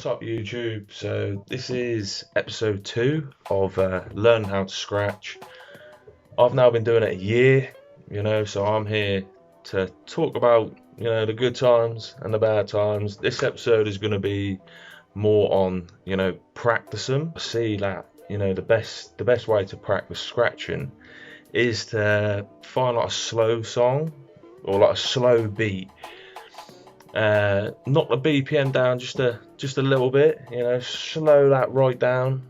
What's up YouTube? So this is episode 2 of Learn How to Scratch. I've now been doing it a year, so I'm here to talk about, the good times and the bad times. This episode is going to be more on, practicing. I see that, the best way to practice scratching is to find like a slow song or like a slow beat. Knock the BPM down just a little bit, slow that right down,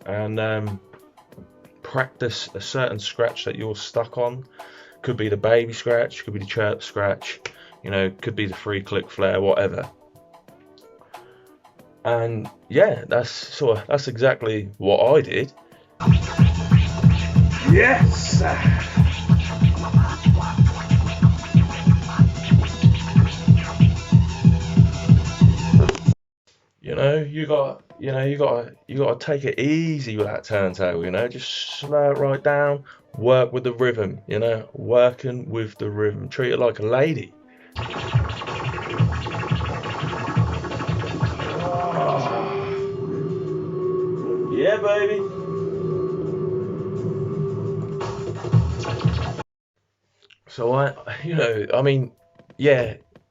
and practice a certain scratch that you're stuck on. Could be the baby scratch, could be the chirp scratch, could be the free click flare, whatever. And yeah, that's exactly what I did. Yes. You got to take it easy with that turntable, just slow it right down, work with the rhythm, working with the rhythm, treat it like a lady. Oh. Yeah, baby. So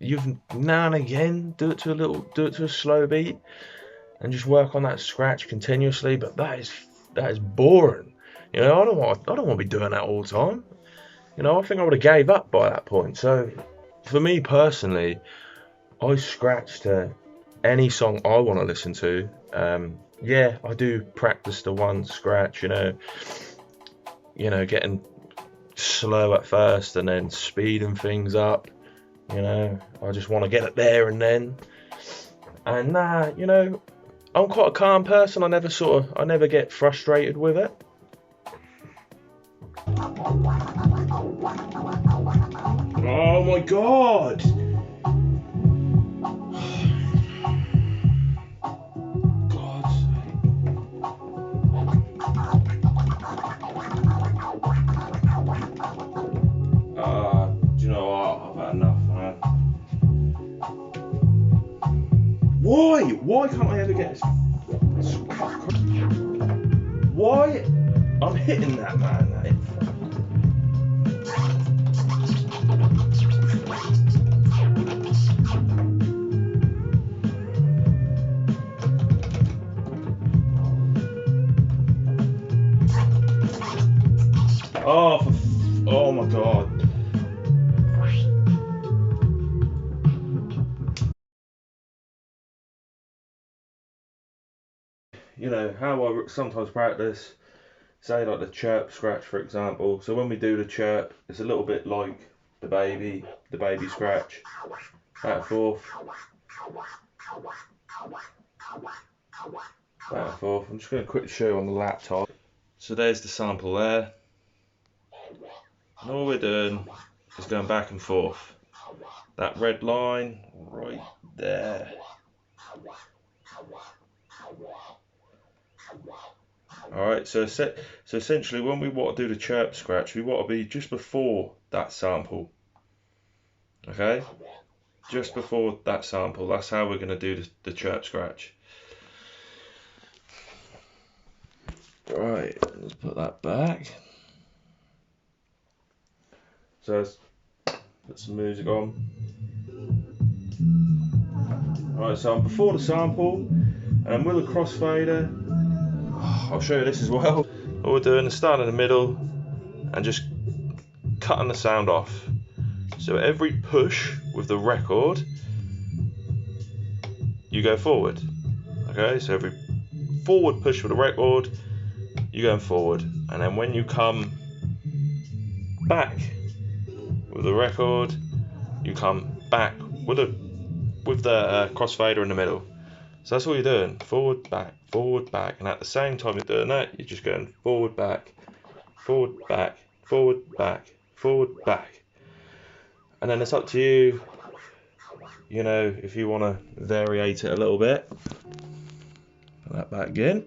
you've now and again do it to a slow beat and just work on that scratch continuously, but that is boring. I don't want to be doing that all the time. I think I would have gave up by that point. So for me personally, I scratch to any song I want to listen to. I do practice the one scratch, getting slow at first and then speeding things up. I just want to get it there and then. And I'm quite a calm person. I never get frustrated with it. Oh my god! God's sake. Do you know what? I've had enough, man. Why can't I ever get this? Why? I'm hitting that, man. Oh my god. How I sometimes practice, say like the chirp scratch for example. So when we do the chirp, it's a little bit like the baby scratch, back and forth, back and forth. I'm just going to quickly show you on the laptop. So there's the sample there, and all we're doing is going back and forth. That red line right there. Alright, so essentially when we want to do the chirp scratch, we want to be just before that sample. Okay? Just before that sample. That's how we're going to do the chirp scratch. Alright, let's put that back. So let's put some music on. Alright, so I'm before the sample, and with a crossfader, I'll show you this as well. All we're doing is starting in the middle and just cutting the sound off. So every push with the record, you go forward. Okay, so every forward push with the record, you're going forward. And then when you come back with the record, you come back with the crossfader in the middle. So that's all you're doing, forward, back, and at the same time you're doing that, you're just going forward, back, forward, back, forward, back, forward, back. And then it's up to you, if you want to variate it a little bit. Put that back again.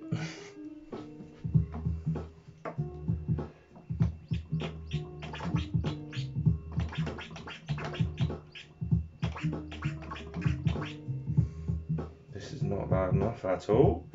bad enough at all.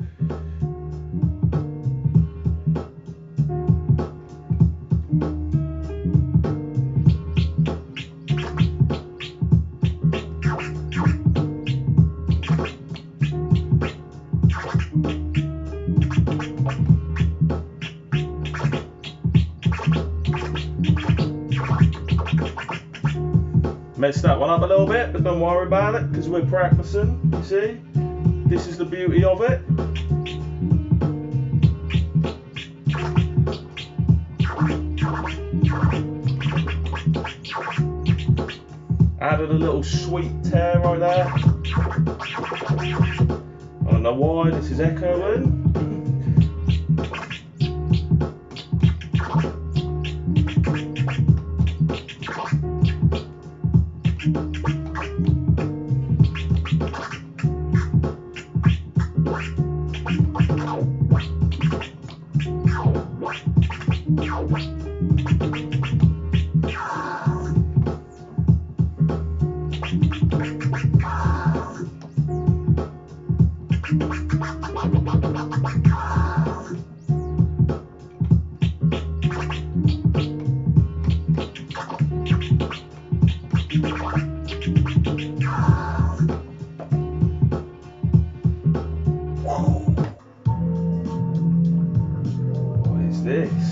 Messed that one up a little bit, but don't worry about it because we're practicing, you see. This is the beauty of it. Added a little sweet tear right there. I don't know why this is echoing. This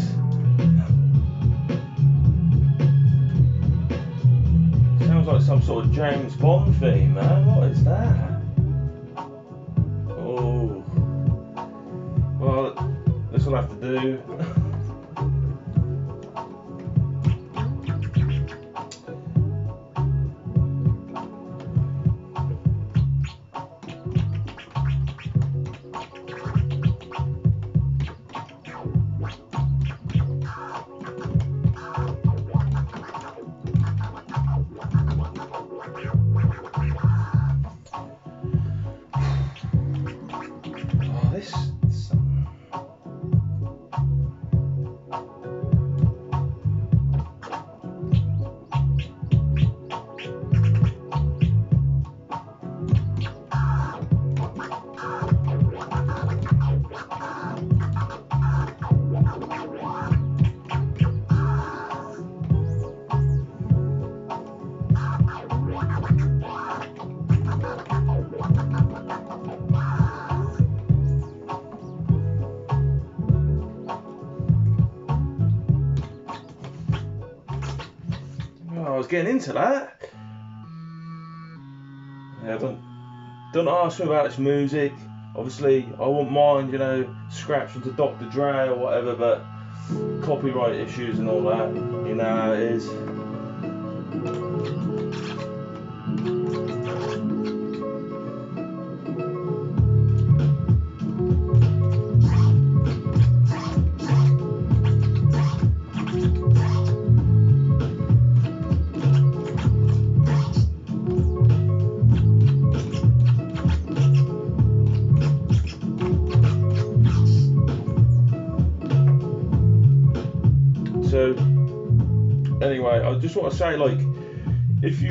sounds like some sort of James Bond theme, man. What is that? Oh, well, this will have to do. I was getting into that. Yeah, don't ask me about this music. Obviously, I wouldn't mind, you know, scratching to Dr. Dre or whatever, but copyright issues and all that, you know how it is. So anyway, I just want to say, like, if you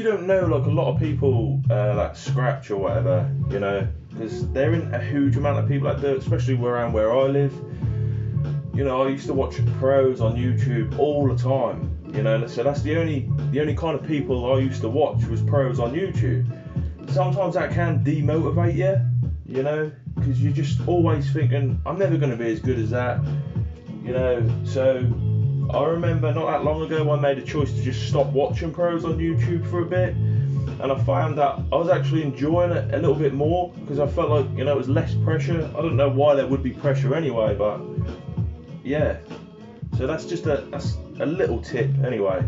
don't know, like, a lot of people like scratch or whatever, you know, because there isn't a huge amount of people that do it, especially around where I live. You know, I used to watch pros on YouTube all the time, you know, so that's the only kind of people I used to watch was pros on YouTube. Sometimes that can demotivate you, you know, because you're just always thinking, I'm never going to be as good as that. You know, so I remember not that long ago I made a choice to just stop watching pros on YouTube for a bit, and I found that I was actually enjoying it a little bit more because I felt like, you know, it was less pressure. I don't know why there would be pressure anyway, but yeah. So that's a little tip anyway.